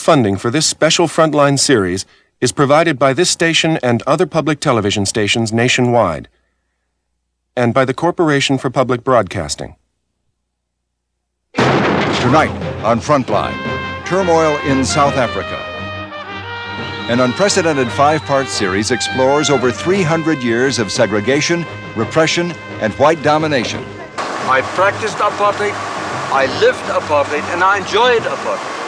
Funding for this special Frontline series is provided by this station and other public television stations nationwide, and by the Corporation for Public Broadcasting. Tonight on Frontline, turmoil in South Africa. An unprecedented five-part series explores over 300 years of segregation, repression, and white domination. I practiced apartheid, I lived apartheid, and I enjoyed apartheid.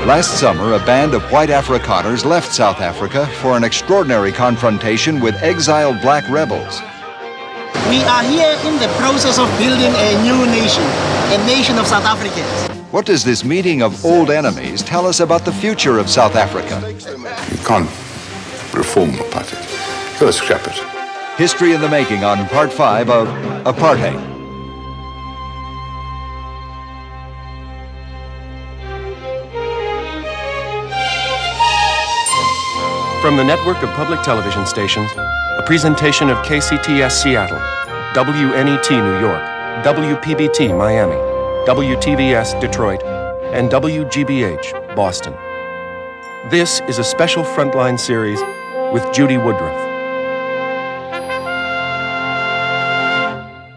Last summer, a band of white Afrikaners left South Africa for an extraordinary confrontation with exiled black rebels. We are here in the process of building a new nation, a nation of South Africans. What does this meeting of old enemies tell us about the future of South Africa? You can't reform apartheid. You've got to scrap it. History in the making on Part 5 of Apartheid. From the network of public television stations, a presentation of KCTS Seattle, WNET New York, WPBT Miami, WTVS Detroit, and WGBH Boston. This is a special Frontline series with Judy Woodruff.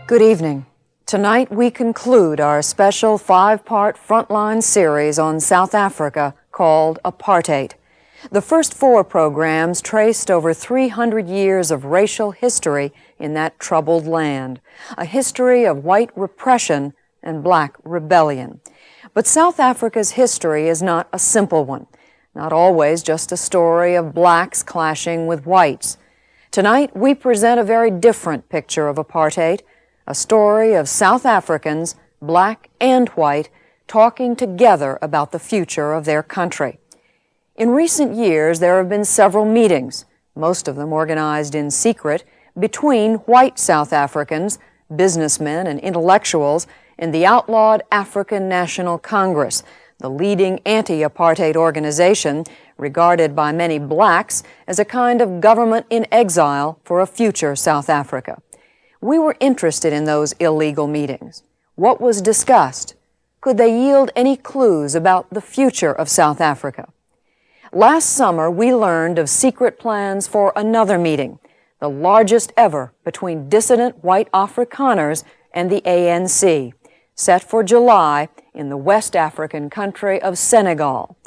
Good evening. Tonight we conclude our special five-part Frontline series on South Africa called Apartheid. The first four programs traced over 300 years of racial history in that troubled land, a history of white repression and black rebellion. But South Africa's history is not a simple one, not always just a story of blacks clashing with whites. Tonight we present a very different picture of apartheid, a story of South Africans, black and white, talking together about the future of their country. In recent years, there have been several meetings, most of them organized in secret, between white South Africans, businessmen and intellectuals, and the outlawed African National Congress, the leading anti-apartheid organization regarded by many blacks as a kind of government in exile for a future South Africa. We were interested in those illegal meetings. What was discussed? Could they yield any clues about the future of South Africa? Last summer, we learned of secret plans for another meeting, the largest ever between dissident white Afrikaners and the ANC, set for July in the West African country of Senegal.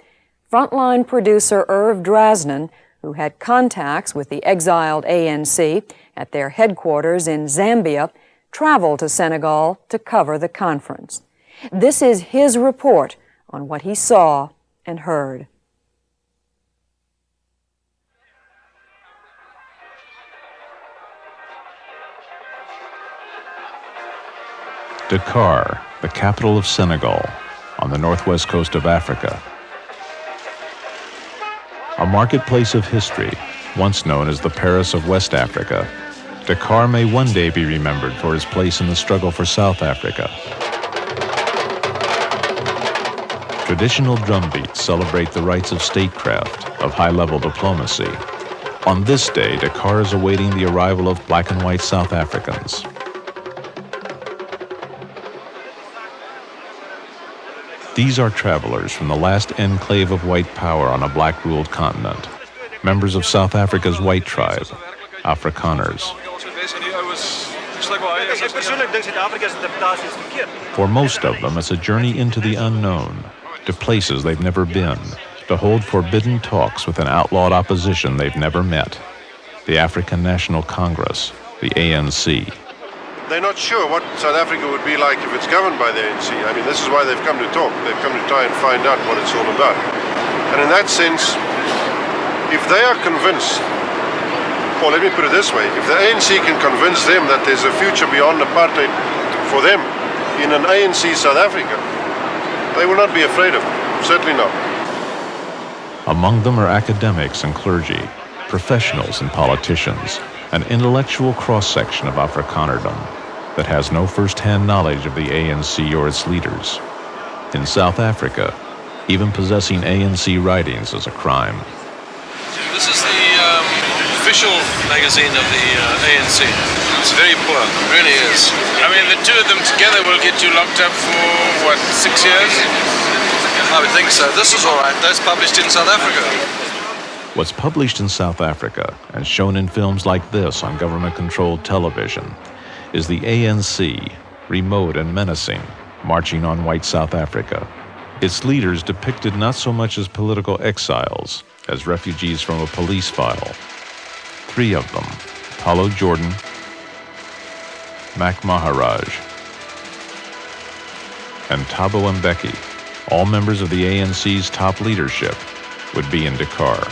Frontline producer Irv Drasnan, who had contacts with the exiled ANC at their headquarters in Zambia, traveled to Senegal to cover the conference. This is his report on what he saw and heard. Dakar, the capital of Senegal, on the northwest coast of Africa. A marketplace of history, once known as the Paris of West Africa, Dakar may one day be remembered for its place in the struggle for South Africa. Traditional drumbeats celebrate the rights of statecraft, of high-level diplomacy. On this day, Dakar is awaiting the arrival of black and white South Africans. These are travelers from the last enclave of white power on a black-ruled continent, members of South Africa's white tribe, Afrikaners. For most of them, it's a journey into the unknown, to places they've never been, to hold forbidden talks with an outlawed opposition they've never met, the African National Congress, the ANC. They're not sure what South Africa would be like if it's governed by the ANC. I mean, this is why they've come to talk. They've come to try and find out what it's all about. And in that sense, if they are convinced, or let me put it this way, if the ANC can convince them that there's a future beyond apartheid for them in an ANC South Africa, they will not be afraid of it. Certainly not. Among them are academics and clergy, professionals and politicians, an intellectual cross-section of Afrikanerdom that has no first-hand knowledge of the ANC or its leaders. In South Africa, even possessing ANC writings is a crime. This is the official magazine of the ANC. It's very poor, really is. I mean, the two of them together will get you locked up for, what, 6 years? I would think so. This is all right. That's published in South Africa. What's published in South Africa and shown in films like this on government-controlled television is the ANC, remote and menacing, marching on white South Africa. Its leaders depicted not so much as political exiles as refugees from a police file. 3 of them, Paulo Jordan, Mac Maharaj, and Thabo Mbeki, all members of the ANC's top leadership, would be in Dakar.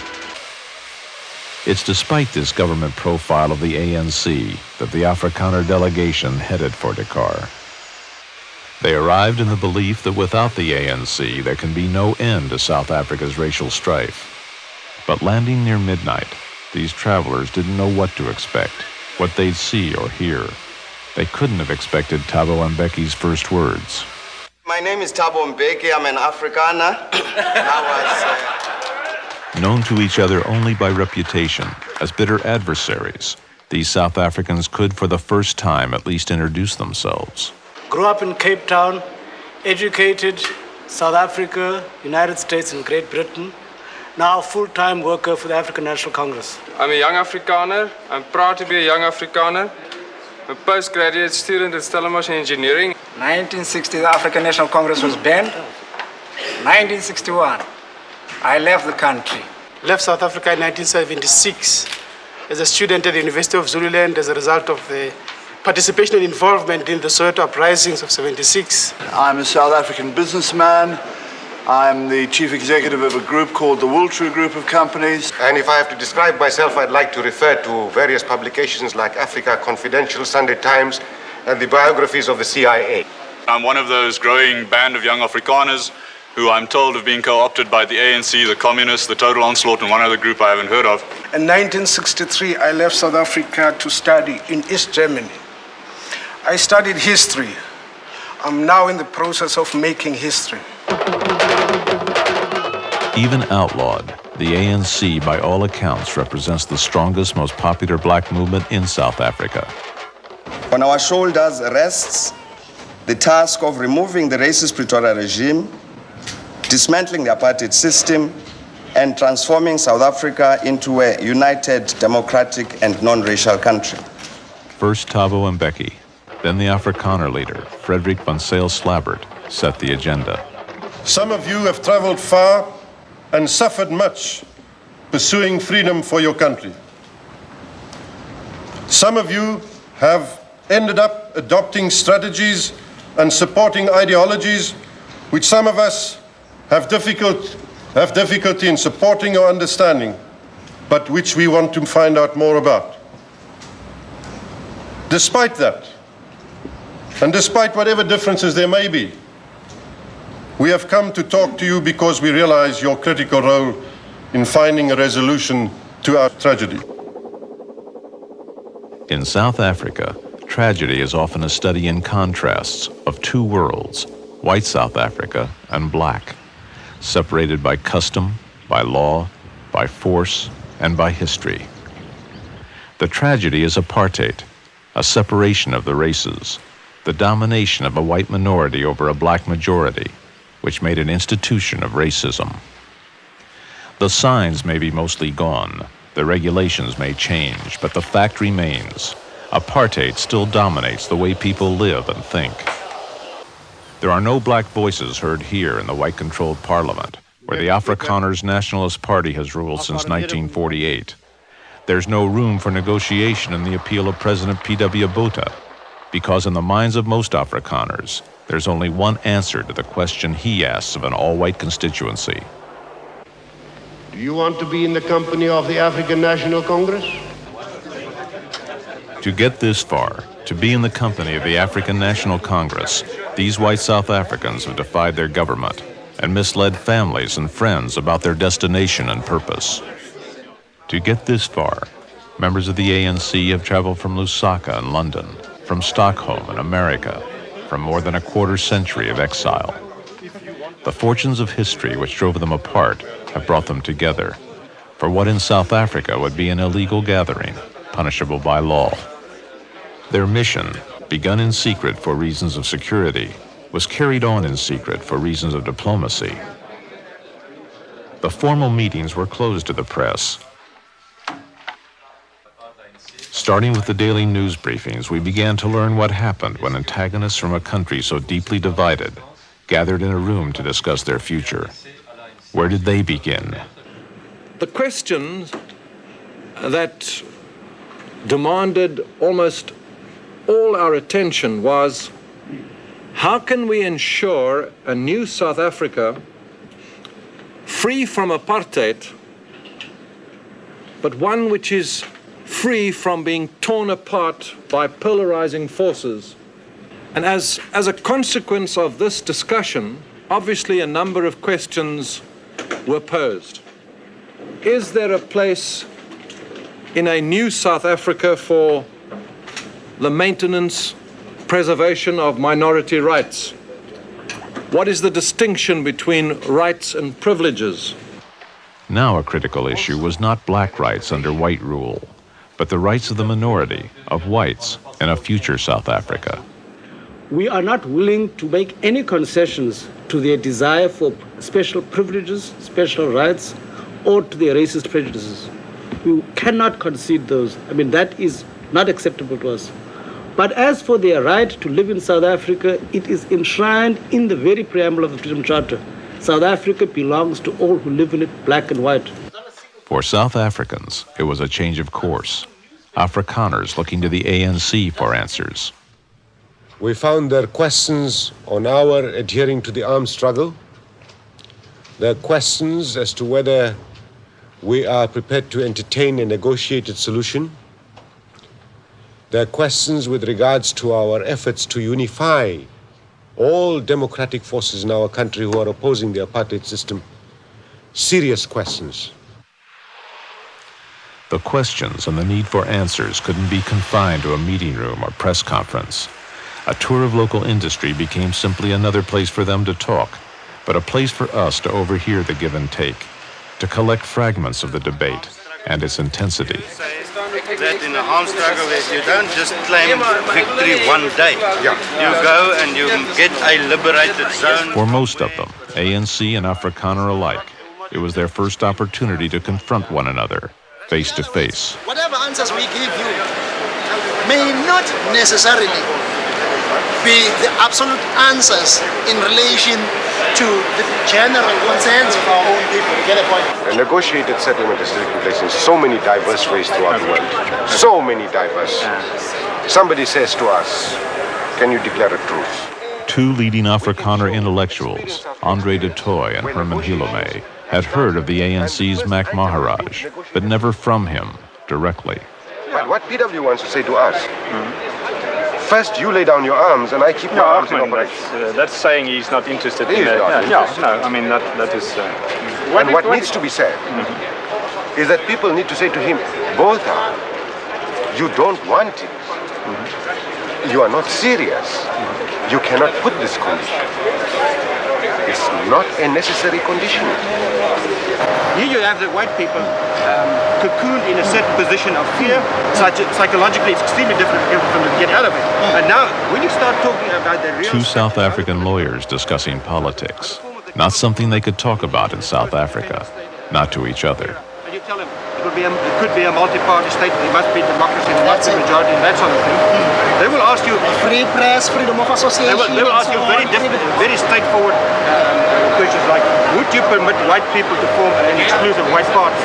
It's despite this government profile of the ANC that the Afrikaner delegation headed for Dakar. They arrived in the belief that without the ANC, there can be no end to South Africa's racial strife. But landing near midnight, these travelers didn't know what to expect, what they'd see or hear. They couldn't have expected Thabo Mbeki's first words. My name is Thabo Mbeki. I'm an Afrikaner. Known to each other only by reputation, as bitter adversaries, these South Africans could for the first time at least introduce themselves. Grew up in Cape Town, educated, South Africa, United States and Great Britain. Now full-time worker for the African National Congress. I'm a young Afrikaner. I'm proud to be a young Afrikaner. I'm a postgraduate student at Stellenbosch Engineering. 1960, the African National Congress was banned. 1961, I left the country. Left South Africa in 1976 as a student at the University of Zululand as a result of the participation and involvement in the Soweto uprisings of 76. I'm a South African businessman. I'm the chief executive of a group called the Wiltru Group of Companies. And if I have to describe myself, I'd like to refer to various publications like Africa Confidential, Sunday Times, and the biographies of the CIA. I'm one of those growing band of young Afrikaners who I'm told have been co-opted by the ANC, the Communists, the Total Onslaught, and one other group I haven't heard of. In 1963, I left South Africa to study in East Germany. I studied history. I'm now in the process of making history. Even outlawed, the ANC, by all accounts, represents the strongest, most popular black movement in South Africa. On our shoulders rests the task of removing the racist Pretoria regime, dismantling the apartheid system, and transforming South Africa into a united, democratic, and non-racial country. First Thabo Mbeki, then the Afrikaner leader, Frederick van Zyl Slabbert, set the agenda. Some of you have traveled far and suffered much pursuing freedom for your country. Some of you have ended up adopting strategies and supporting ideologies which some of us have difficulty in supporting or understanding, but which we want to find out more about. Despite that, and despite whatever differences there may be, we have come to talk to you because we realize your critical role in finding a resolution to our tragedy. In South Africa, tragedy is often a study in contrasts of 2 worlds, white South Africa and black, separated by custom, by law, by force, and by history. The tragedy is apartheid, a separation of the races, the domination of a white minority over a black majority, which made an institution of racism. The signs may be mostly gone, the regulations may change, but the fact remains, apartheid still dominates the way people live and think. There are no black voices heard here in the white-controlled parliament, where the Afrikaners Nationalist Party has ruled since 1948. There's no room for negotiation in the appeal of President P.W. Botha, because in the minds of most Afrikaners, there's only one answer to the question he asks of an all-white constituency. Do you want to be in the company of the African National Congress? To get this far, to be in the company of the African National Congress, these white South Africans have defied their government and misled families and friends about their destination and purpose. To get this far, members of the ANC have traveled from Lusaka in London, from Stockholm in America, from more than a quarter century of exile. The fortunes of history which drove them apart have brought them together, for what in South Africa would be an illegal gathering, punishable by law. Their mission, begun in secret for reasons of security, was carried on in secret for reasons of diplomacy. The formal meetings were closed to the press. Starting with the daily news briefings, we began to learn what happened when antagonists from a country so deeply divided gathered in a room to discuss their future. Where did they begin? The question that demanded almost all our attention was, how can we ensure a new South Africa free from apartheid, but one which is free from being torn apart by polarizing forces? And as a consequence of this discussion, obviously a number of questions were posed. Is there a place in a new South Africa for the maintenance, preservation of minority rights? What is the distinction between rights and privileges? Now a critical issue was not black rights under white rule, but the rights of the minority, of whites, in a future South Africa. We are not willing to make any concessions to their desire for special privileges, special rights, or to their racist prejudices. We cannot concede those. That is not acceptable to us. But as for their right to live in South Africa, it is enshrined in the very preamble of the Freedom Charter. South Africa belongs to all who live in it, black and white. For South Africans, it was a change of course. Afrikaners looking to the ANC for answers. We found there are questions on our adhering to the armed struggle. There are questions as to whether we are prepared to entertain a negotiated solution. There are questions with regards to our efforts to unify all democratic forces in our country who are opposing the apartheid system. Serious questions. The questions and the need for answers couldn't be confined to a meeting room or press conference. A tour of local industry became simply another place for them to talk, but a place for us to overhear the give and take, to collect fragments of the debate and its intensity. That in a armed struggle, you don't just claim victory one day. You go and you get a liberated zone. For most of them, ANC and Afrikaner alike, it was their first opportunity to confront one another, face to face. Whatever answers we give you may not necessarily be the absolute answers in relation to the general concerns of our own people. You get a point? A negotiated settlement is taking place in so many diverse ways throughout the world. So many diverse. Somebody says to us, can you declare a truce? Two leading Afrikaner intellectuals, Andre de Toy and Herman Hilome, had heard of the ANC's Mac Maharaj, but never from him directly. But what PW wants to say to us, first you lay down your arms and I keep my arms in operation. That's saying he's not interested in it. That is... And what needs to be said is that people need to say to him, both are, you don't want it. You are not serious. You cannot put this condition. It's not a necessary condition. Here you have the white people cocooned in a certain position of fear. Psychologically, it's extremely difficult for them to get out of it. And now, when you start talking about the real... Two South African lawyers discussing politics, not something they could talk about in South Africa, not to each other. And you tell them it could be a multi-party state, there must be democracy, there must be majority, and that sort of thing. They will ask you... Free press, freedom of association... They will ask you very straightforward questions like, would you permit white people to form an exclusive white party?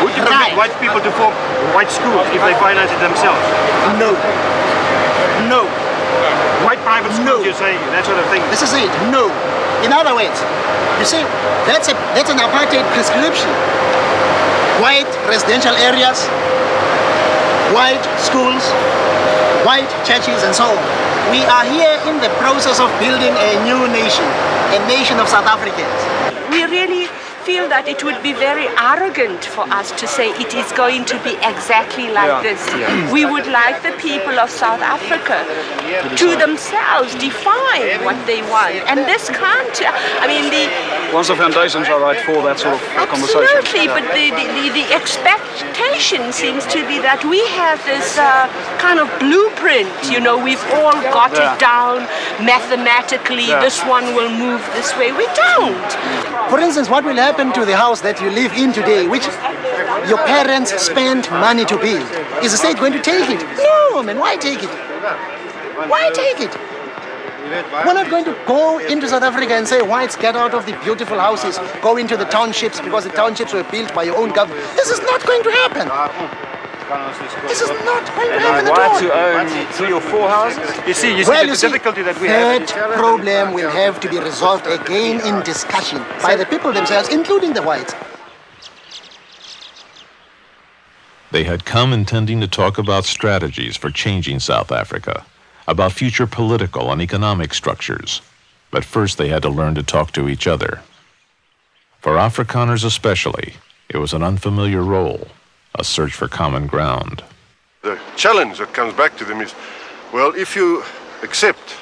Would you permit white people to form white schools if they finance it themselves? No. No. White private schools, you're saying, that sort of thing. This is it. No. In other words, you see, that's an apartheid prescription. White residential areas, white schools, white churches, and so on. We are here in the process of building a new nation, a nation of South Africans. We really feel that it would be very arrogant for us to say it is going to be exactly like this. We would like the people of South Africa to themselves define what they want. And this can't, Once the foundations are right for that sort of conversation. Absolutely, but the expectation seems to be that we have this kind of blueprint, we've all got it down mathematically, this one will move this way. We don't. For instance, what will happen to the house that you live in today, which your parents spent money to build? Is the state going to take it? No, man, why take it? Why take it? We're not going to go into South Africa and say, whites, get out of the beautiful houses, go into the townships because the townships were built by your own government. This is not going to happen. This is not going to happen at all. Why to own 3 or 4 houses? You see the difficulty that we have. have. That problem will have to be resolved again in discussion by the people themselves, including the whites. They had come intending to talk about strategies for changing South Africa, about future political and economic structures. But first they had to learn to talk to each other. For Afrikaners especially, it was an unfamiliar role, a search for common ground. The challenge that comes back to them is, well, if you accept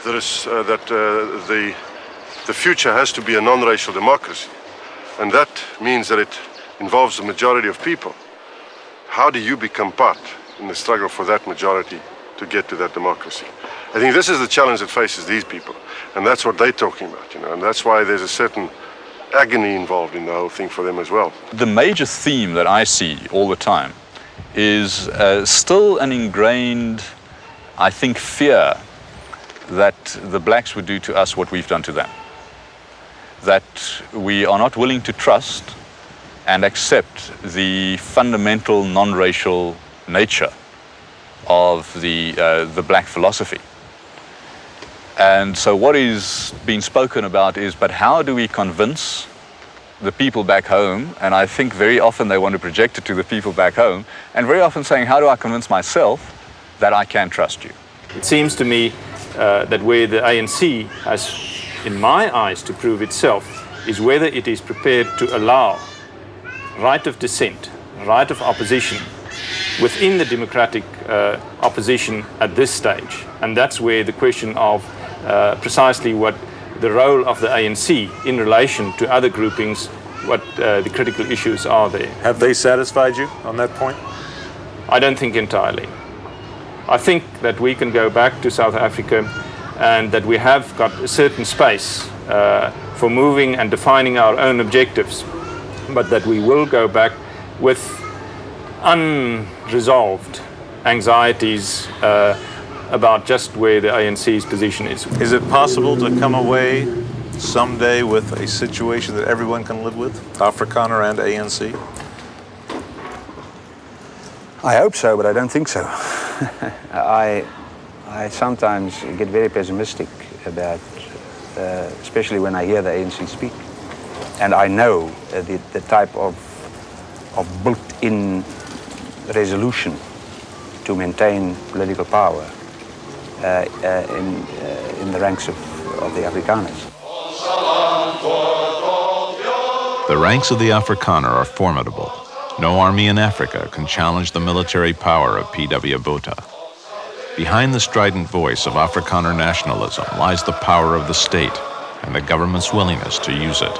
that the future has to be a non-racial democracy, and that means that it involves the majority of people, how do you become part in the struggle for that majority to get to that democracy? I think this is the challenge that faces these people, and that's what they're talking about, and that's why there's a certain agony involved in the whole thing for them as well. The major theme that I see all the time is still an ingrained, I think, fear that the blacks would do to us what we've done to them. That we are not willing to trust and accept the fundamental non-racial nature of the black philosophy. And so what is being spoken about is, but how do we convince the people back home? And I think very often they want to project it to the people back home, and very often saying, how do I convince myself that I can trust you? It seems to me that where the ANC has, in my eyes, to prove itself, is whether it is prepared to allow right of dissent, right of opposition within the democratic opposition at this stage. And that's where the question of precisely what the role of the ANC in relation to other groupings, what the critical issues are there. Have they satisfied you on that point? I don't think entirely. I think that we can go back to South Africa and that we have got a certain space for moving and defining our own objectives, but that we will go back with unresolved anxieties about just where the ANC's position is. Is it possible to come away someday with a situation that everyone can live with, Afrikaner and ANC? I hope so, but I don't think so. I sometimes get very pessimistic about, especially when I hear the ANC speak. And I know the type of built-in resolution to maintain political power in the ranks of the Afrikaners. The ranks of the Afrikaner are formidable. No army in Africa can challenge the military power of P.W. Botha. Behind the strident voice of Afrikaner nationalism lies the power of the state and the government's willingness to use it.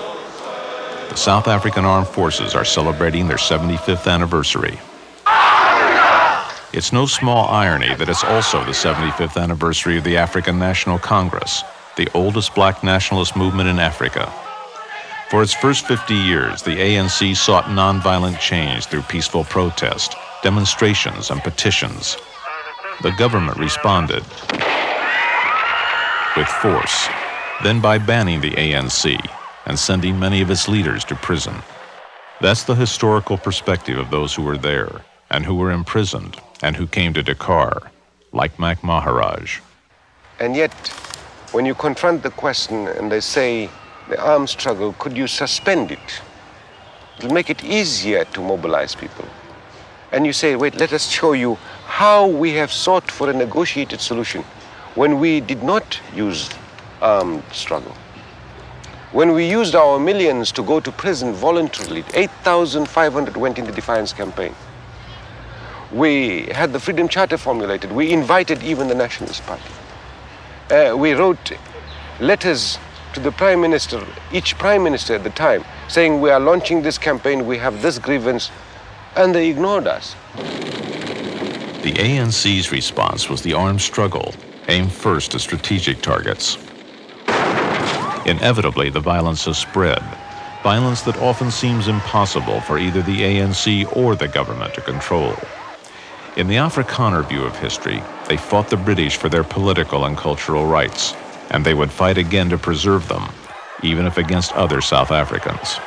The South African Armed Forces are celebrating their 75th anniversary. It's no small irony that it's also the 75th anniversary of the African National Congress, the oldest black nationalist movement in Africa. For its first 50 years, the ANC sought nonviolent change through peaceful protest, demonstrations, and petitions. The government responded with force, then by banning the ANC and sending many of its leaders to prison. That's the historical perspective of those who were there and who were imprisoned and who came to Dakar, like Mac Maharaj. And yet, when you confront the question and they say, the armed struggle, could you suspend it? It'll make it easier to mobilize people. And you say, wait, let us show you how we have sought for a negotiated solution when we did not use armed struggle. When we used our millions to go to prison voluntarily, 8,500 went in the Defiance campaign. We had the Freedom Charter formulated. We invited even the Nationalist Party. We wrote letters to the Prime Minister, each Prime Minister at the time, saying we are launching this campaign, we have this grievance, and they ignored us. The ANC's response was the armed struggle, aimed first at strategic targets. Inevitably, the violence has spread, violence that often seems impossible for either the ANC or the government to control. In the Afrikaner view of history, they fought the British for their political and cultural rights, and they would fight again to preserve them, even if against other South Africans.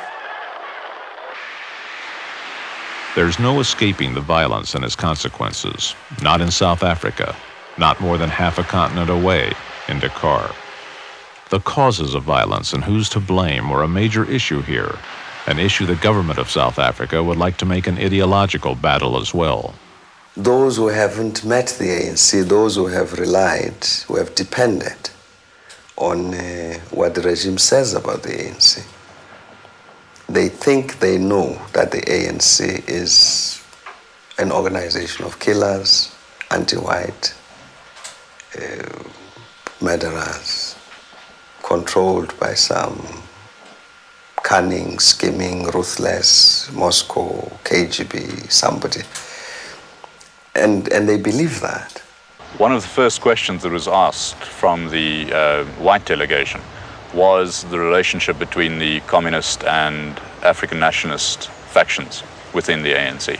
There's no escaping the violence and its consequences, not in South Africa, not more than half a continent away, in Dakar. The causes of violence and who's to blame were a major issue here, an issue the government of South Africa would like to make an ideological battle as well. Those who haven't met the ANC, those who have relied, who have depended on what the regime says about the ANC, they think they know that the ANC is an organization of killers, anti-white, murderers, controlled by some cunning, scheming, ruthless Moscow, KGB, somebody. And they believe that. One of the first questions that was asked from the white delegation was the relationship between the communist and African nationalist factions within the ANC.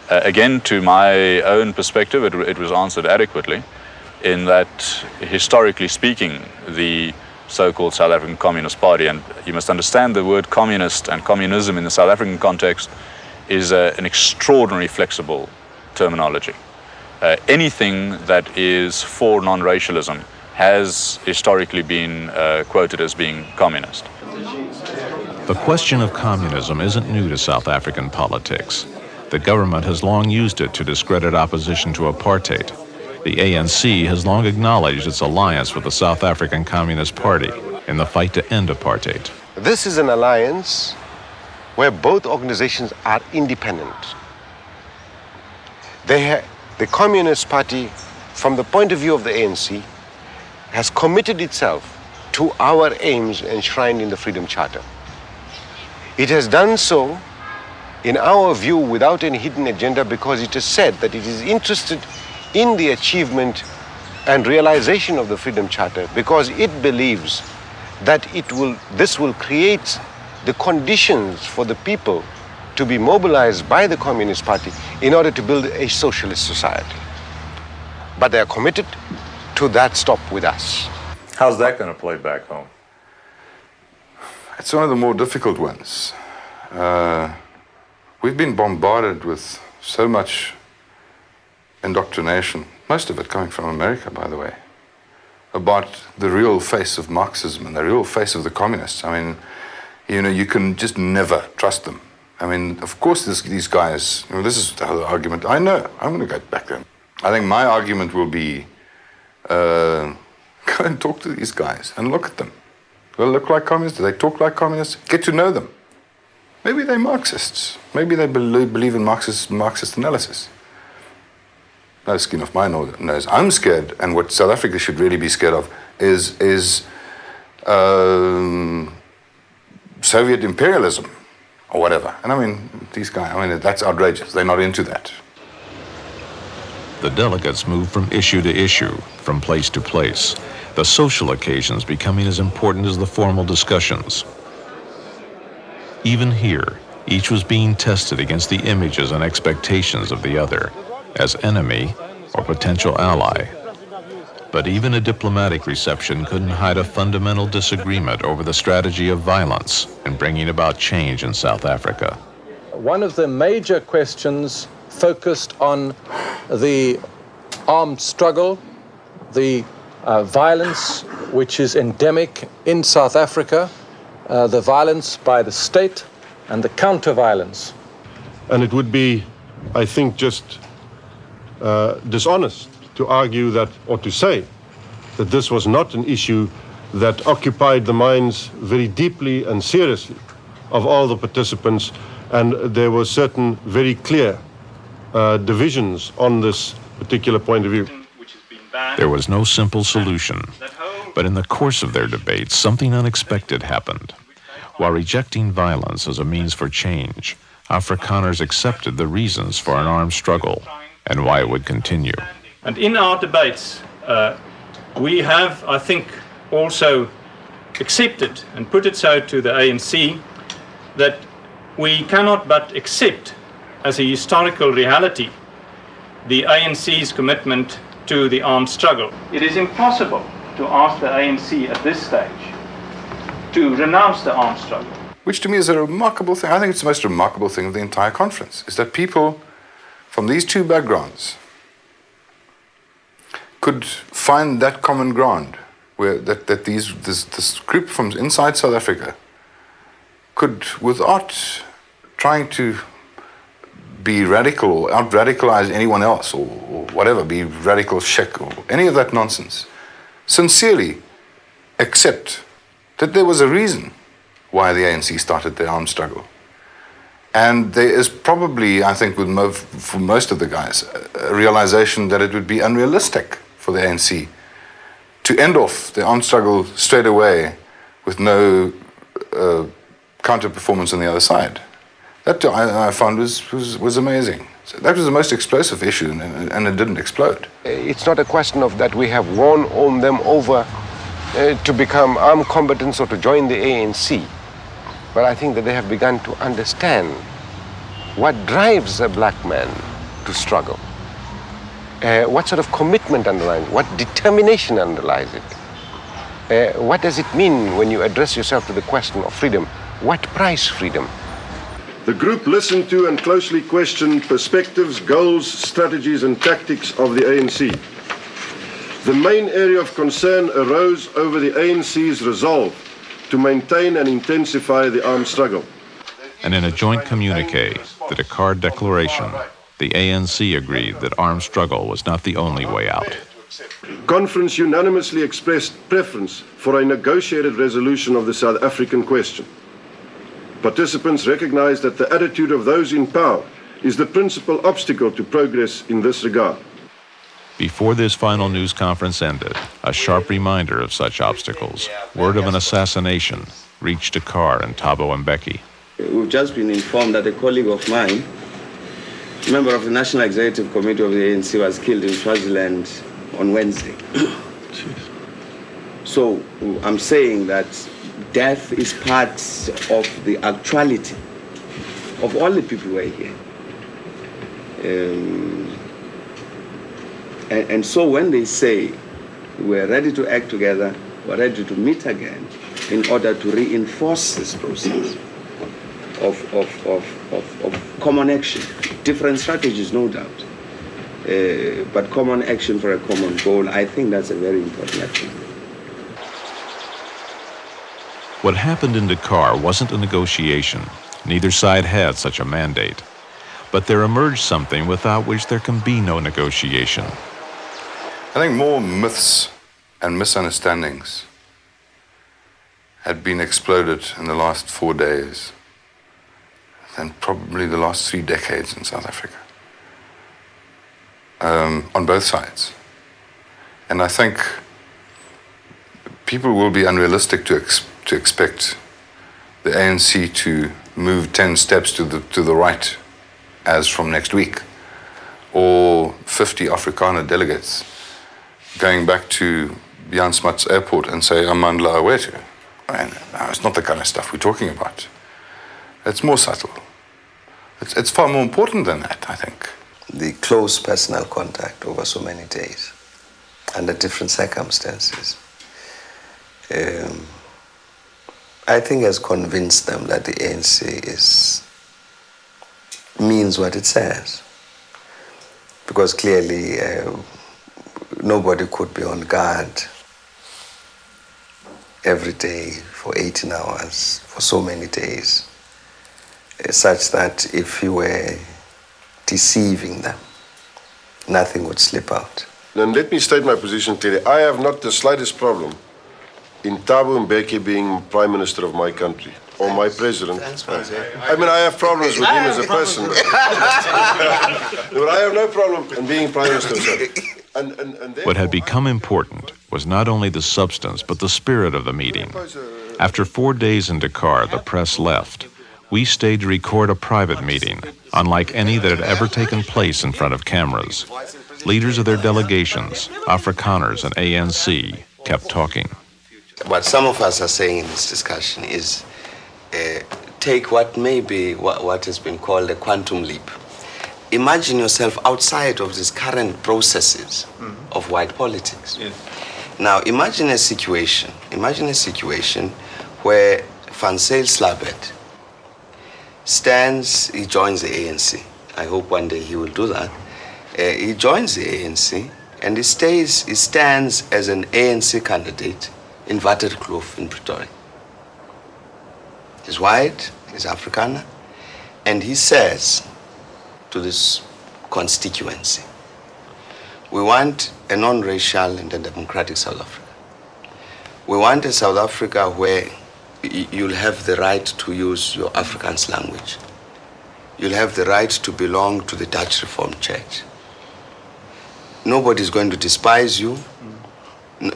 Again, to my own perspective, it was answered adequately in that, historically speaking, the so-called South African Communist Party, and you must understand the word communist and communism in the South African context is an extraordinarily flexible terminology. Anything that is for non-racialism has historically been quoted as being communist. The question of communism isn't new to South African politics. The government has long used it to discredit opposition to apartheid. The ANC has long acknowledged its alliance with the South African Communist Party in the fight to end apartheid. This is an alliance where both organizations are independent. The Communist Party, from the point of view of the ANC, has committed itself to our aims enshrined in the Freedom Charter. It has done so, in our view, without any hidden agenda, because it has said that it is interested in the achievement and realization of the Freedom Charter, because it believes that this will create the conditions for the people to be mobilized by the Communist Party in order to build a socialist society. But they are committed to that stop with us. How's that going to play back home? It's one of the more difficult ones. We've been bombarded with so much indoctrination, most of it coming from America, by the way, about the real face of Marxism and the real face of the communists. I mean, you can just never trust them. I mean, of course, these guys, this is the argument. I know, I'm going to go back then. I think my argument will be, go and talk to these guys and look at them. Do they look like communists? Do they talk like communists? Get to know them. Maybe they're Marxists. Maybe they believe in Marxist analysis. No skin off my nose. I'm scared, and what South Africa should really be scared of is Soviet imperialism or whatever. And I mean, these guys, that's outrageous. They're not into that. The delegates moved from issue to issue, from place to place, the social occasions becoming as important as the formal discussions. Even here, each was being tested against the images and expectations of the other, as enemy or potential ally. But even a diplomatic reception couldn't hide a fundamental disagreement over the strategy of violence in bringing about change in South Africa. One of the major questions focused on the armed struggle, the violence which is endemic in South Africa, the violence by the state and the counter-violence. And it would be, I think, just dishonest to argue that, or to say that this was not an issue that occupied the minds very deeply and seriously of all the participants, and there were certain very clear divisions on this particular point of view. There was no simple solution, but in the course of their debates, something unexpected happened. While rejecting violence as a means for change, Afrikaners accepted the reasons for an armed struggle and why it would continue. And in our debates, we have, I think, also accepted and put it so to the ANC that we cannot but accept as a historical reality the ANC's commitment to the armed struggle. It is impossible to ask the ANC at this stage to renounce the armed struggle. Which to me is a remarkable thing. I think it's the most remarkable thing of the entire conference, is that people from these two backgrounds could find that common ground, where this group from inside South Africa could, without trying to be radical or out-radicalize anyone else or whatever, be radical chic or any of that nonsense, sincerely accept that there was a reason why the ANC started their armed struggle. And there is probably, I think, for most of the guys, a realization that it would be unrealistic for the ANC to end off the armed struggle straight away with no counter-performance on the other side. That I found was amazing. So that was the most explosive issue, and it didn't explode. It's not a question of that we have won them over to become armed combatants or to join the ANC. But I think that they have begun to understand what drives a black man to struggle. What sort of commitment underlies it? What determination underlies it? What does it mean when you address yourself to the question of freedom? What price freedom? The group listened to and closely questioned perspectives, goals, strategies and tactics of the ANC. The main area of concern arose over the ANC's resolve to maintain and intensify the armed struggle. And in a joint communique, the Dakar Declaration, the ANC agreed that armed struggle was not the only way out. Conference unanimously expressed preference for a negotiated resolution of the South African question. Participants recognized that the attitude of those in power is the principal obstacle to progress in this regard. Before this final news conference ended, a sharp reminder of such obstacles, word of an assassination, reached Dakar and Thabo Mbeki. We've just been informed that a colleague of mine, a member of the National Executive Committee of the ANC, was killed in Swaziland on Wednesday. So I'm saying that death is part of the actuality of all the people who are here. And so when they say we're ready to act together, we're ready to meet again in order to reinforce this process of common action, different strategies, no doubt, but common action for a common goal, I think that's a very important action. What happened in Dakar wasn't a negotiation. Neither side had such a mandate. But there emerged something without which there can be no negotiation. I think more myths and misunderstandings had been exploded in the last 4 days than probably the last 3 decades in South Africa, on both sides. And I think people will be unrealistic to expect the ANC to move 10 steps to the right as from next week, or 50 Afrikaner delegates going back to Jan Smuts Airport and say Amandla Awetu. I mean, no, it's not the kind of stuff we're talking about. It's more subtle. It's far more important than that, I think. The close personal contact over so many days, under different circumstances, I think has convinced them that the ANC means what it says. Because clearly nobody could be on guard every day for 18 hours, for so many days, such that if you were deceiving them, nothing would slip out. And let me state my position clearly. I have not the slightest problem in Thabo Mbeki being Prime Minister of my country, or my President. I mean, I have problems with him as a person, but I have no problem in being Prime Minister. What had become important was not only the substance, but the spirit of the meeting. After 4 days in Dakar, the press left. We stayed to record a private meeting, unlike any that had ever taken place in front of cameras. Leaders of their delegations, Afrikaners and ANC, kept talking. What some of us are saying in this discussion is take what may be what has been called a quantum leap. Imagine yourself outside of these current processes of white politics. Yes. Now, imagine a situation where Van Zyl Slabbert stands, he joins the ANC. I hope one day he will do that. He joins the ANC and he stands as an ANC candidate in Waterkloof in Pretoria. He's white, he's Afrikaner, and he says to this constituency, we want a non-racial and a democratic South Africa. We want a South Africa where you'll have the right to use your Afrikaans language. You'll have the right to belong to the Dutch Reformed Church. Nobody's going to despise you.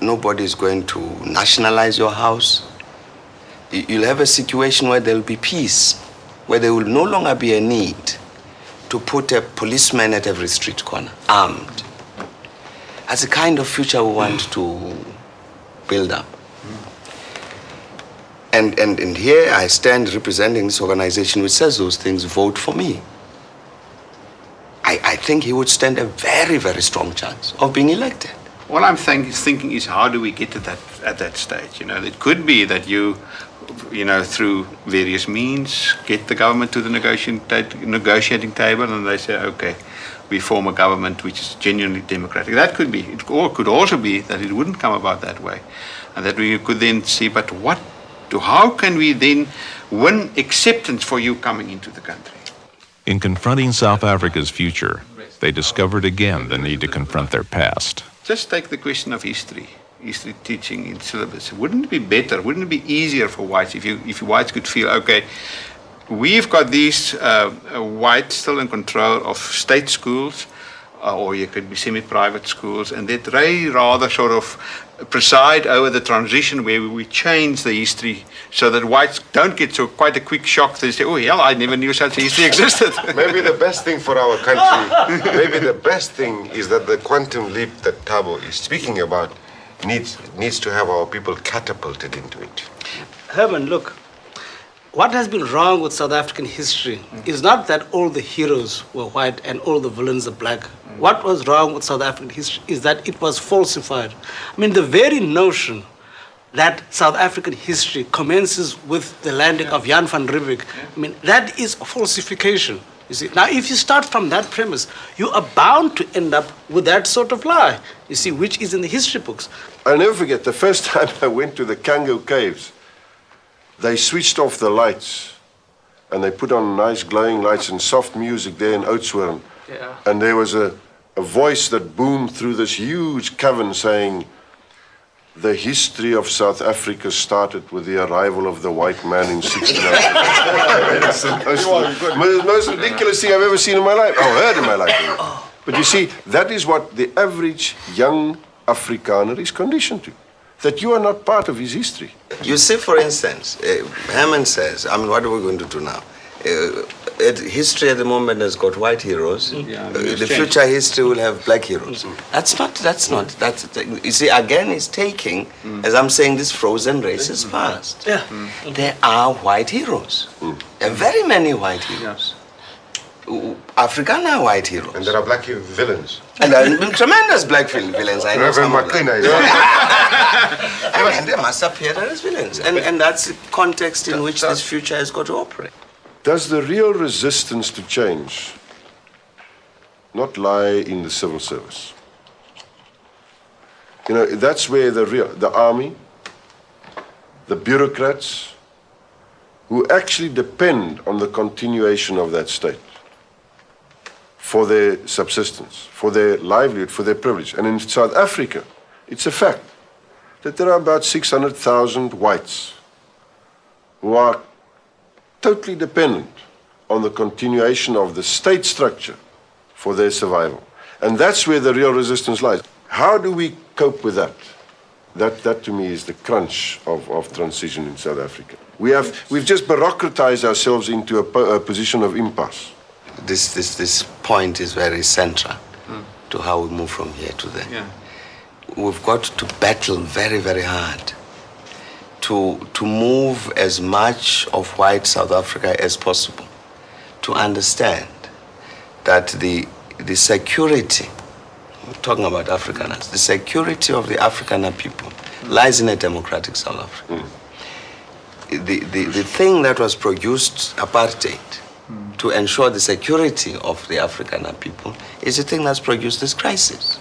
Nobody's going to nationalize your house. You'll have a situation where there'll be peace, where there will no longer be a need to put a policeman at every street corner, armed. That's the kind of future we want to build up. And here I stand representing this organization which says those things, vote for me. I think he would stand a very, very strong chance of being elected. What I'm thinking is, how do we get to at that stage? You know, it could be that you through various means, get the government to the negotiating table, and they say, okay, we form a government which is genuinely democratic. That could be. It could also be that it wouldn't come about that way, and that we could then see, but how can we then win acceptance for you coming into the country? In confronting South Africa's future, they discovered again the need to confront their past. Just take the question of history teaching in syllabus. Wouldn't it be better, wouldn't it be easier for whites if whites could feel, okay, we've got these whites still in control of state schools, or you could be semi-private schools, and that they rather sort of preside over the transition where we change the history so that whites don't get quite a quick shock. They say, oh, hell, I never knew such a history existed. Maybe the best thing for our country, maybe the best thing is that the quantum leap that Thabo is speaking about needs to have our people catapulted into it. Herman, look, what has been wrong with South African history is not that all the heroes were white and all the villains are black. What was wrong with South African history is that it was falsified. I mean, the very notion that South African history commences with the landing of Jan van Riebeeck, I mean, that is a falsification. You see, now if you start from that premise, you are bound to end up with that sort of lie, you see, which is in the history books. I'll never forget the first time I went to the Kango Caves. They switched off the lights and they put on nice glowing lights and soft music there in Oudtshoorn. Yeah. And there was a voice that boomed through this huge cavern saying, the history of South Africa started with the arrival of the white man in 1600. It's the most ridiculous thing I've ever seen in my life, or heard in my life. But you see, that is what the average young Afrikaner is conditioned to. That you are not part of his history. You see, for instance, Herman says, I mean, what are we going to do now? History at the moment has got white heroes. The future history will have black heroes. That's not. You see, again, it's taking, as I'm saying, this frozen racist past. Yeah. There are white heroes. There are very many white heroes. Afrikaner are white heroes. And there are black villains. And there are tremendous black villains. I know Reverend some of them. McLean, and they must appear as villains. And that's the context in which this future has got to operate. Does the real resistance to change not lie in the civil service? You know, that's where the army, the bureaucrats, who actually depend on the continuation of that state for their subsistence, for their livelihood, for their privilege. And in South Africa, it's a fact that there are about 600,000 whites who are totally dependent on the continuation of the state structure for their survival. And that's where the real resistance lies. How do we cope with that? That to me is the crunch of transition in South Africa. We've just bureaucratized ourselves into a position of impasse. This point is very central to how we move from here to there. Yeah. We've got to battle very, very hard to move as much of white South Africa as possible to understand that the security, we're talking about Afrikaners, the security of the Afrikaner people lies in a democratic South Africa. The thing that was produced, apartheid, to ensure the security of the Afrikaner people is the thing that's produced this crisis.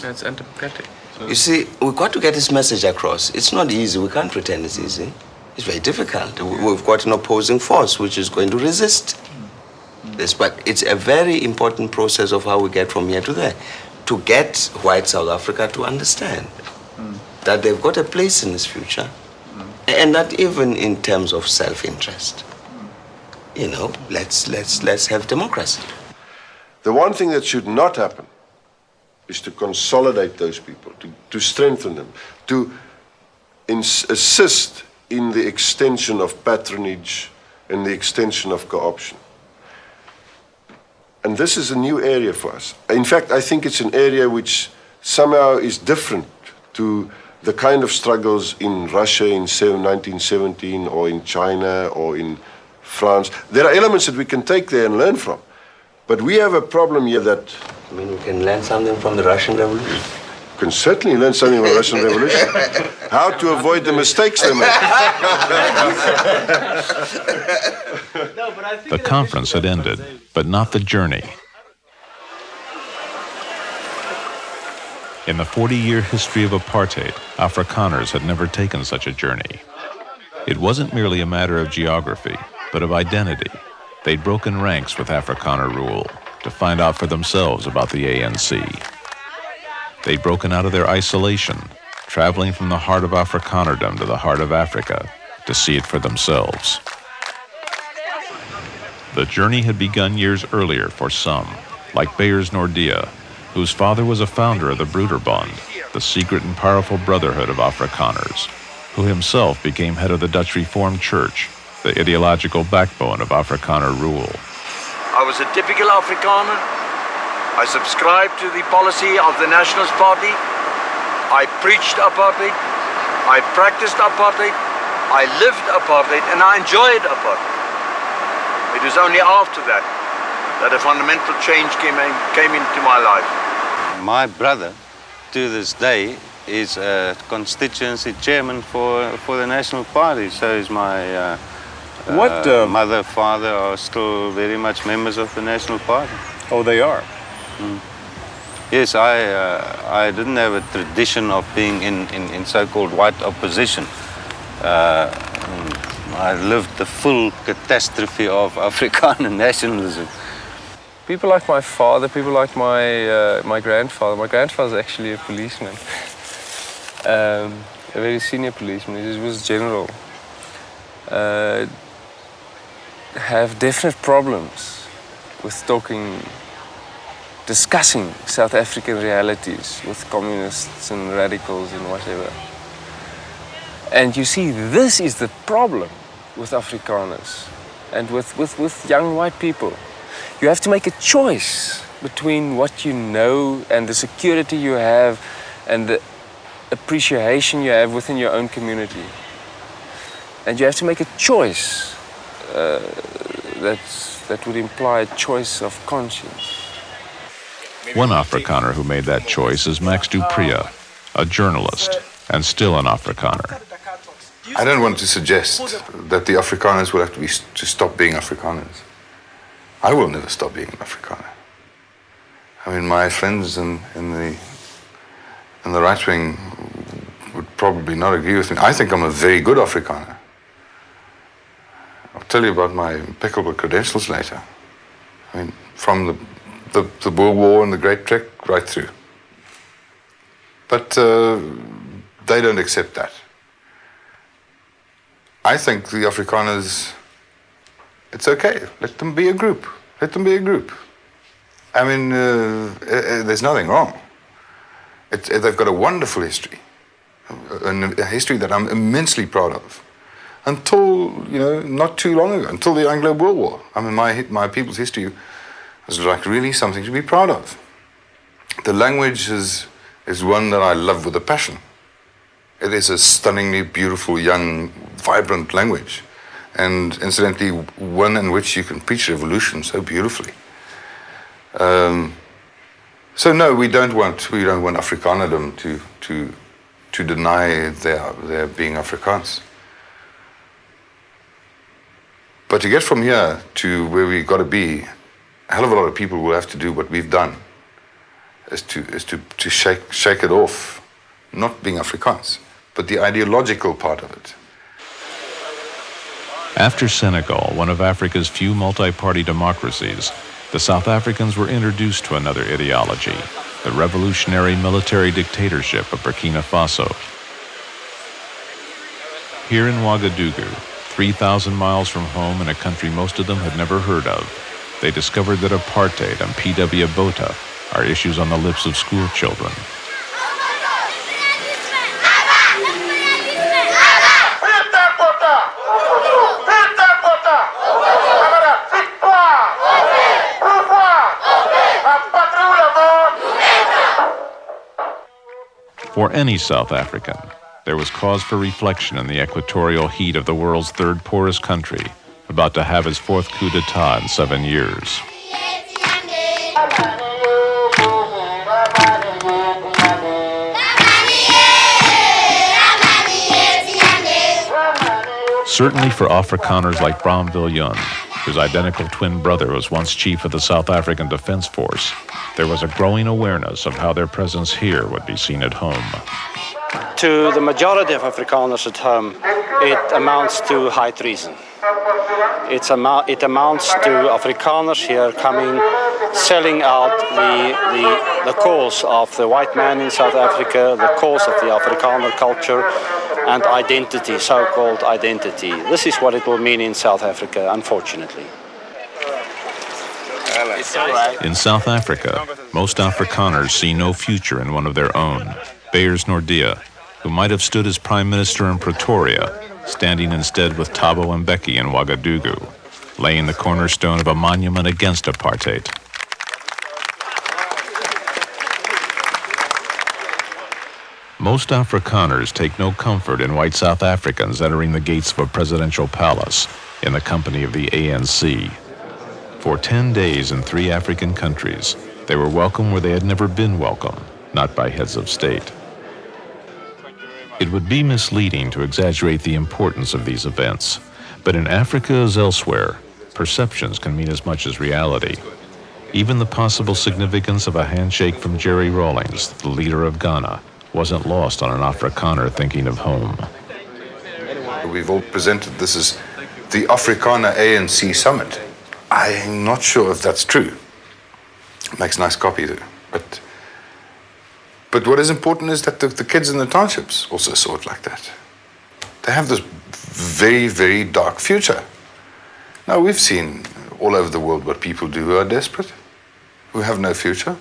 That's undemocratic. You see, we've got to get this message across. It's not easy. We can't pretend it's easy. It's very difficult. We've got an opposing force which is going to resist this. But it's a very important process of how we get from here to there. To get white South Africa to understand that they've got a place in this future, and that even in terms of self-interest, let's have democracy. The one thing that should not happen is to consolidate those people, to strengthen them, to assist in the extension of patronage and the extension of co-option. And this is a new area for us. In fact, I think it's an area which somehow is different to the kind of struggles in Russia in 1917 or in China or in France. There are elements that we can take there and learn from. But we have a problem here that... I mean, we can learn something from the Russian Revolution. We can certainly learn something from the Russian Revolution. How to avoid the mistakes they made. The conference had ended, but not the journey. In the 40-year history of apartheid, Afrikaners had never taken such a journey. It wasn't merely a matter of geography, but of identity. They'd broken ranks with Afrikaner rule to find out for themselves about the ANC. They'd broken out of their isolation, traveling from the heart of Afrikanerdom to the heart of Africa to see it for themselves. The journey had begun years earlier for some, like Beyers Nordea, whose father was a founder of the Broederbond, the secret and powerful brotherhood of Afrikaners, who himself became head of the Dutch Reformed Church, the ideological backbone of Afrikaner rule. I was a typical Afrikaner. I subscribed to the policy of the Nationalist Party. I preached apartheid. I practiced apartheid. I lived apartheid, and I enjoyed apartheid. It was only after that a fundamental change came into my life. My brother, to this day, is a constituency chairman for the National Party. So is my mother, father are still very much members of the National Party. Oh, they are? Yes, I didn't have a tradition of being in so-called white opposition. I lived the full catastrophe of Afrikaner nationalism. People like my father, people like my grandfather. My grandfather's actually a policeman. A very senior policeman. He was general. Have definite problems with discussing South African realities with communists and radicals and whatever. And you see, this is the problem with Afrikaners and with young white people. You have to make a choice between what you know and the security you have and the appreciation you have within your own community. And you have to make a choice that would imply a choice of conscience. One Afrikaner who made that choice is Max du Preez, a journalist and still an Afrikaner. I don't want to suggest that the Afrikaners will have to stop being Afrikaners. I will never stop being an Afrikaner. I mean, my friends in the right wing would probably not agree with me. I think I'm a very good Afrikaner. I'll tell you about my impeccable credentials later. I mean, from the Boer War and the Great Trek right through. But they don't accept that. I think the Afrikaners, it's okay. Let them be a group. Let them be a group. I mean, there's nothing wrong. They've got a wonderful history, a history that I'm immensely proud of. Until, not too long ago, until the Anglo-Boer War. I mean, my people's history was like really something to be proud of. The language is one that I love with a passion. It is a stunningly beautiful, young, vibrant language. And incidentally, one in which you can preach revolution so beautifully. So no, we don't want Afrikanerdom to deny their being Afrikaans. But to get from here to where we got to be, a hell of a lot of people will have to do what we've done, is to shake it off, not being Afrikaans, but the ideological part of it. After Senegal, one of Africa's few multi-party democracies, the South Africans were introduced to another ideology, the revolutionary military dictatorship of Burkina Faso. Here in Ouagadougou, 3,000 miles from home in a country most of them had never heard of, they discovered that apartheid and PW Botha are issues on the lips of school children. For any South African, there was cause for reflection in the equatorial heat of the world's third poorest country, about to have its fourth coup d'etat in 7 years. Certainly for Afrikaners like Bram Viljoen, whose identical twin brother was once chief of the South African Defense Force, there was a growing awareness of how their presence here would be seen at home. To the majority of Afrikaners at home, it amounts to high treason. It amounts to Afrikaners here coming, selling out the cause of the white man in South Africa, the cause of the Afrikaner culture and identity, so-called identity. This is what it will mean in South Africa, unfortunately. In South Africa, most Afrikaners see no future in one of their own, Beyers Nordea, who might have stood as Prime Minister in Pretoria, standing instead with Thabo Mbeki in Ouagadougou, laying the cornerstone of a monument against apartheid. Most Afrikaners take no comfort in white South Africans entering the gates of a presidential palace in the company of the ANC. For 10 days in 3 African countries, they were welcome where they had never been welcome, not by heads of state. It would be misleading to exaggerate the importance of these events, but in Africa as elsewhere, perceptions can mean as much as reality. Even the possible significance of a handshake from Jerry Rawlings, the leader of Ghana, wasn't lost on an Afrikaner thinking of home. We've all presented this as the Afrikaner ANC Summit. I'm not sure if that's true. It makes a nice copy though. But what is important is that the kids in the townships also saw it like that. They have this very, very dark future. Now, we've seen all over the world what people do who are desperate, who have no future.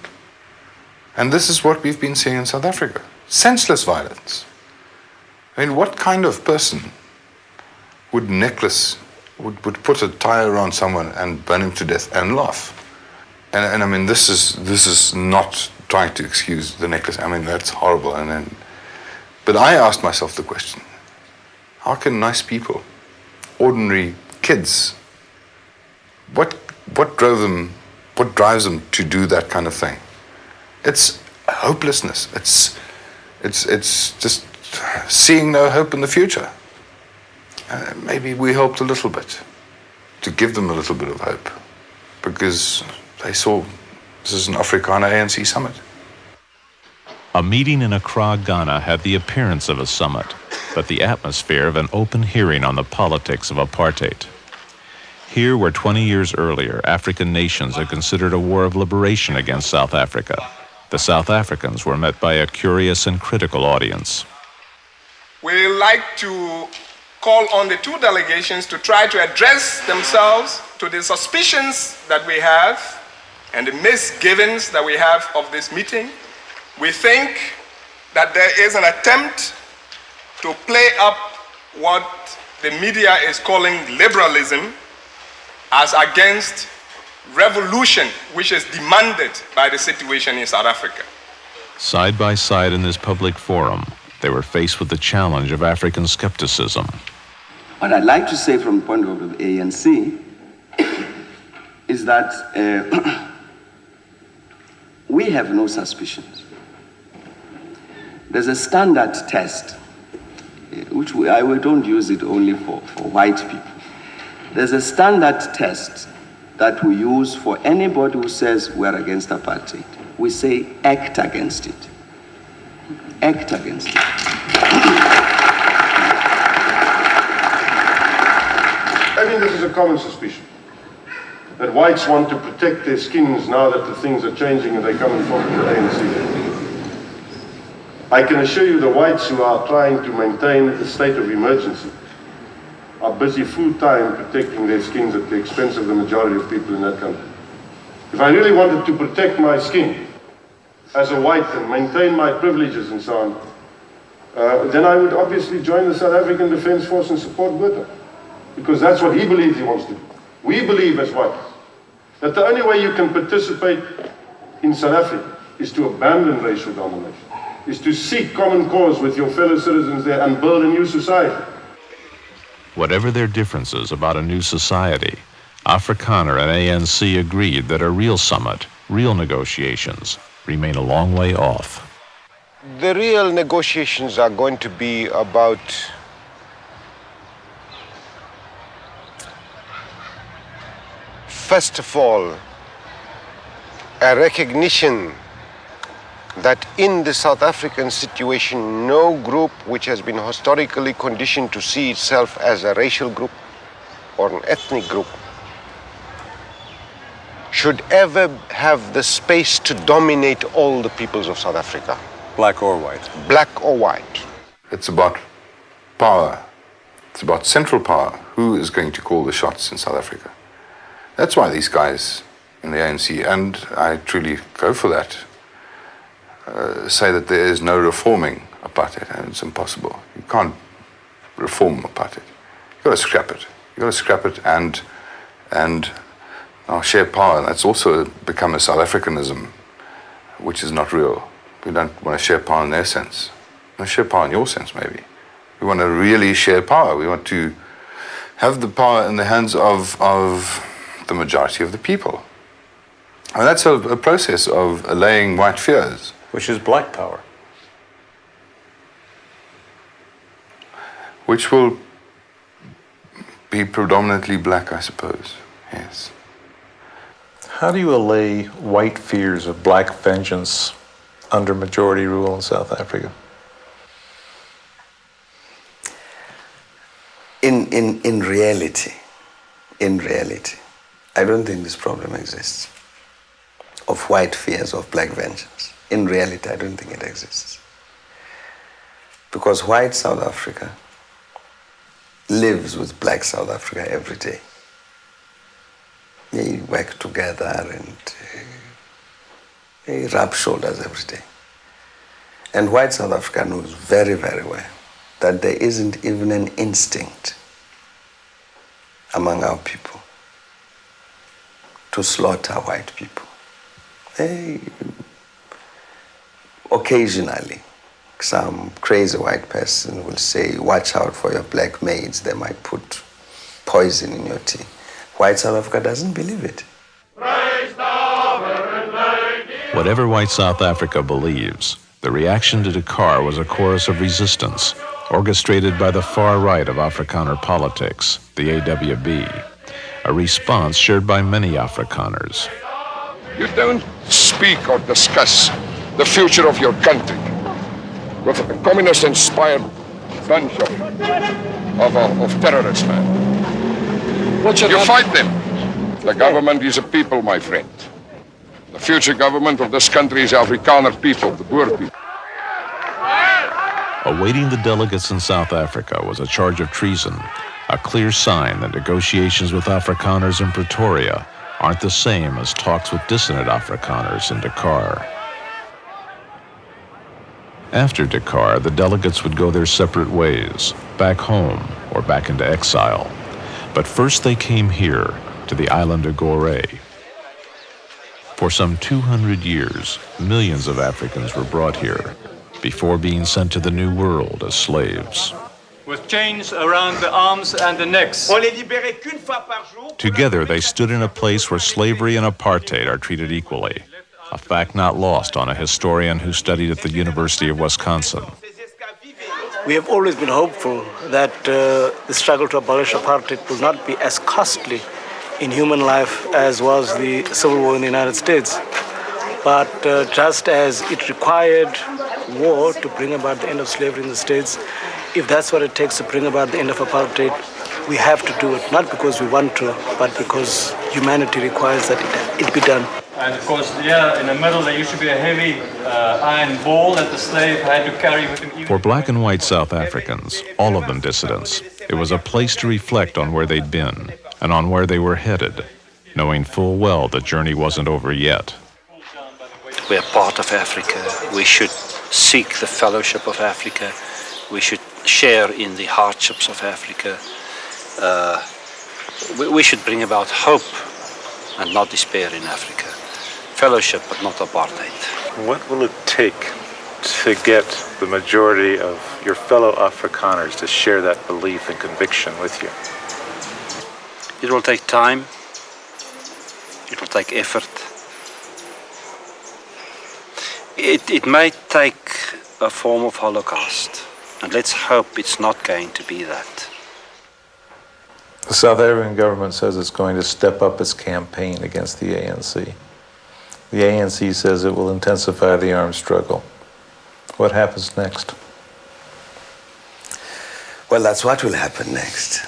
And this is what we've been seeing in South Africa. Senseless violence. I mean, what kind of person would put a tie around someone and burn him to death and laugh? And I mean, this is not trying to excuse the necklace. I mean, that's horrible. But I asked myself the question, how can nice people, ordinary kids, what drives them to do that kind of thing? It's hopelessness. It's just seeing no hope in the future. Maybe we helped a little bit to give them a little bit of hope, because they saw this is an Afrikaner ANC summit. A meeting in Accra, Ghana had the appearance of a summit, but the atmosphere of an open hearing on the politics of apartheid. Here, where 20 years earlier, African nations had considered a war of liberation against South Africa, the South Africans were met by a curious and critical audience. We like to call on the 2 delegations to try to address themselves to the suspicions that we have and the misgivings that we have of this meeting. We think that there is an attempt to play up what the media is calling liberalism as against revolution, which is demanded by the situation in South Africa. Side by side in this public forum, they were faced with the challenge of African skepticism. What I'd like to say from the point of view of the ANC is that we have no suspicions. There's a standard test, which we don't use it only for white people. There's a standard test that we use for anybody who says we're against apartheid. We say, act against it. Act against it. I mean, this is a common suspicion, that whites want to protect their skins now that the things are changing and they come and talk to the ANC. I can assure you the whites who are trying to maintain a state of emergency are busy full-time protecting their skins at the expense of the majority of people in that country. If I really wanted to protect my skin as a white and maintain my privileges and so on, then I would obviously join the South African Defence Force and support Botha, because that's what he believes he wants to do. We believe as whites that the only way you can participate in South Africa is to abandon racial domination, is to seek common cause with your fellow citizens there and build a new society. Whatever their differences about a new society, Afrikaner and ANC agreed that a real summit, real negotiations, remain a long way off. The real negotiations are going to be about first of all, a recognition that in the South African situation, no group which has been historically conditioned to see itself as a racial group or an ethnic group should ever have the space to dominate all the peoples of South Africa. Black or white. Black or white. It's about power. It's about central power. Who is going to call the shots in South Africa? That's why these guys in the ANC, and I truly go for that, say that there is no reforming apartheid, and it's impossible. You can't reform apartheid. You've got to scrap it. You've got to scrap it and share power. That's also become a South Africanism, which is not real. We don't want to share power in their sense. We want to share power in your sense, maybe. We want to really share power. We want to have the power in the hands of the majority of the people. And that's a process of allaying white fears. Which is black power. Which will be predominantly black, I suppose, yes. How do you allay white fears of black vengeance under majority rule in South Africa? In reality, I don't think this problem exists of white fears of black vengeance. In reality, I don't think it exists. Because white South Africa lives with black South Africa every day. They work together and they rub shoulders every day. And white South Africa knows very, very well that there isn't even an instinct among our people to slaughter white people. Occasionally, some crazy white person will say, watch out for your black maids, they might put poison in your tea. White South Africa doesn't believe it. Whatever white South Africa believes, the reaction to Dakar was a chorus of resistance, orchestrated by the far right of Afrikaner politics, the AWB, a response shared by many Afrikaners. You don't speak or discuss the future of your country with a communist-inspired bunch of terrorists, man. You fight them. The government is a people, my friend. The future government of this country is Afrikaner people, the Boer people. Awaiting the delegates in South Africa was a charge of treason, a clear sign that negotiations with Afrikaners in Pretoria aren't the same as talks with dissident Afrikaners in Dakar. After Dakar, the delegates would go their separate ways, back home or back into exile. But first they came here, to the island of Gorée. For some 200 years, millions of Africans were brought here, before being sent to the New World as slaves. With chains around the arms and the necks. Together, they stood in a place where slavery and apartheid are treated equally, a fact not lost on a historian who studied at the University of Wisconsin. We have always been hopeful that the struggle to abolish apartheid will not be as costly in human life as was the Civil War in the United States. But just as it required war to bring about the end of slavery in the States, if that's what it takes to bring about the end of apartheid, we have to do it, not because we want to, but because humanity requires that it be done. And of course, in the middle there used to be a heavy iron ball that the slave had to carry with him. For black and white South Africans, all of them dissidents, it was a place to reflect on where they'd been and on where they were headed, knowing full well the journey wasn't over yet. We are part of Africa. We should seek the fellowship of Africa. We should share in the hardships of Africa. We should bring about hope and not despair in Africa. Fellowship, but not apartheid. What will it take to get the majority of your fellow Afrikaners to share that belief and conviction with you? It will take time. It will take effort. It may take a form of Holocaust, and let's hope it's not going to be that. The South African government says it's going to step up its campaign against the ANC. The ANC says it will intensify the armed struggle. What happens next? Well, that's what will happen next.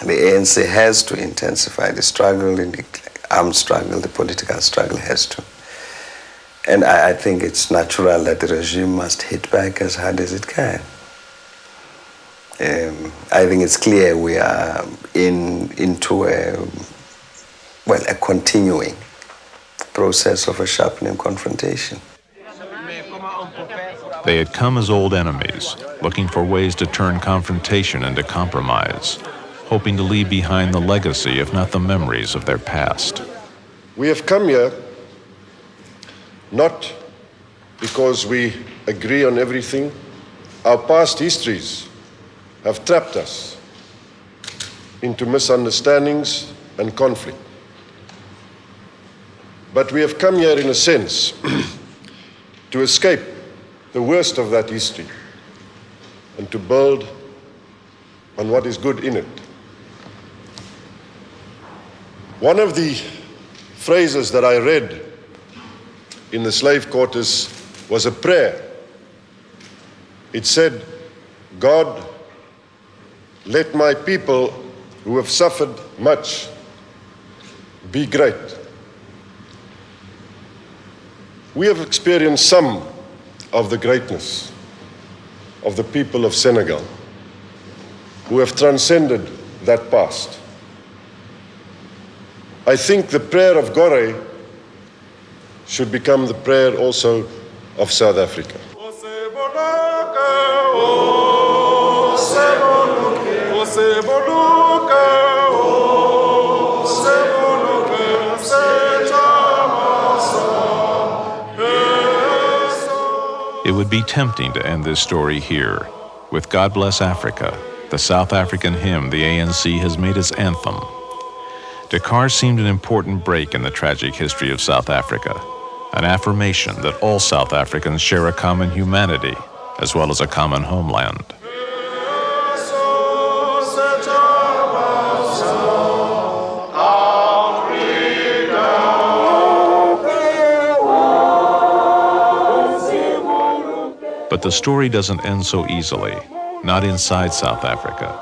The ANC has to intensify the struggle, the armed struggle, the political struggle has to. And I think it's natural that the regime must hit back as hard as it can. I think it's clear we are into a continuing process of a sharpening confrontation. They had come as old enemies, looking for ways to turn confrontation into compromise, hoping to leave behind the legacy, if not the memories, of their past. We have come here not because we agree on everything. Our past histories have trapped us into misunderstandings and conflict. But we have come here in a sense to escape the worst of that history and to build on what is good in it. One of the phrases that I read in the slave quarters was a prayer. It said, "God, let my people who have suffered much be great." We have experienced some of the greatness of the people of Senegal who have transcended that past. I think the prayer of Gore should become the prayer also of South Africa. It would be tempting to end this story here with God Bless Africa, the South African hymn the ANC has made its anthem. Dakar seemed an important break in the tragic history of South Africa, an affirmation that all South Africans share a common humanity as well as a common homeland. But the story doesn't end so easily, not inside South Africa.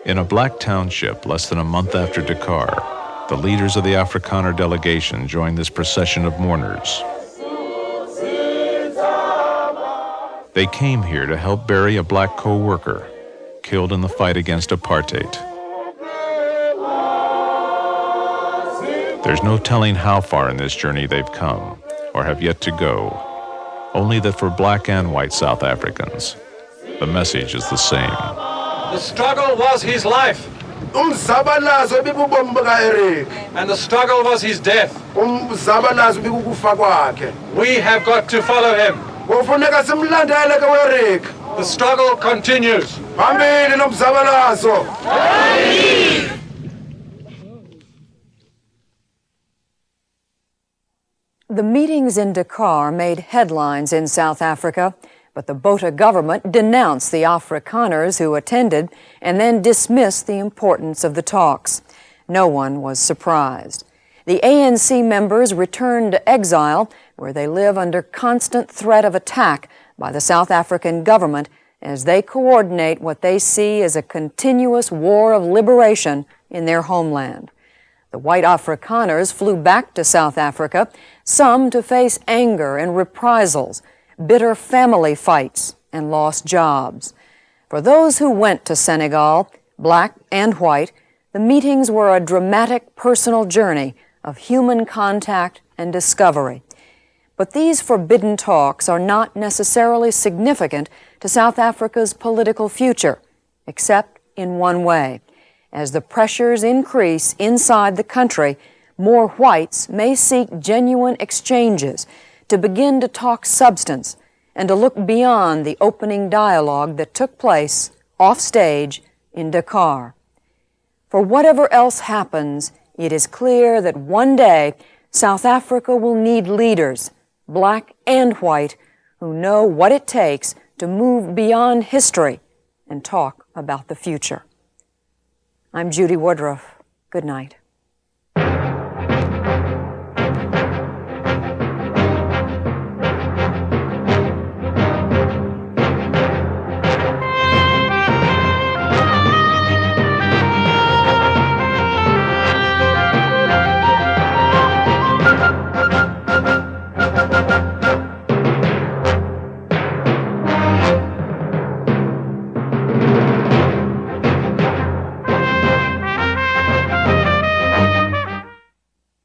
In a black township less than a month after Dakar, the leaders of the Afrikaner delegation joined this procession of mourners. They came here to help bury a black co-worker killed in the fight against apartheid. There's no telling how far in this journey they've come or have yet to go. Only that for black and white South Africans, the message is the same. The struggle was his life. And the struggle was his death. We have got to follow him. Kufuneka simlandele ke weRick. The struggle continues. Phambili nomzabalazo. The meetings in Dakar made headlines in South Africa, but the Botha government denounced the Afrikaners who attended and then dismissed the importance of the talks. No one was surprised. The ANC members returned to exile, where they live under constant threat of attack by the South African government as they coordinate what they see as a continuous war of liberation in their homeland. The white Afrikaners flew back to South Africa, some to face anger and reprisals, bitter family fights, and lost jobs. For those who went to Senegal, black and white, the meetings were a dramatic personal journey of human contact and discovery. But these forbidden talks are not necessarily significant to South Africa's political future, except in one way. As the pressures increase inside the country, more whites may seek genuine exchanges to begin to talk substance and to look beyond the opening dialogue that took place off stage in Dakar. For whatever else happens, it is clear that one day South Africa will need leaders, black and white, who know what it takes to move beyond history and talk about the future. I'm Judy Woodruff. Good night.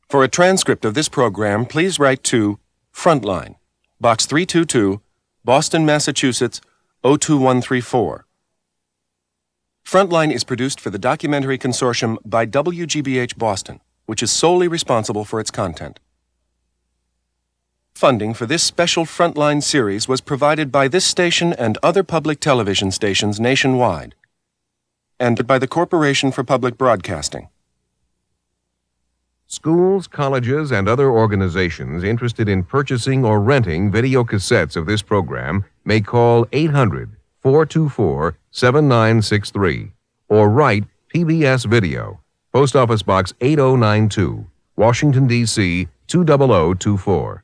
For a transcript of this program, please write to Frontline, Box 322, Boston, Massachusetts, 02134. Frontline is produced for the Documentary Consortium by WGBH Boston, which is solely responsible for its content. Funding for this special Frontline series was provided by this station and other public television stations nationwide, and by the Corporation for Public Broadcasting. Schools, colleges, and other organizations interested in purchasing or renting video cassettes of this program may call 800-424-7963 or write PBS Video, Post Office Box 8092, Washington, D.C. 20024.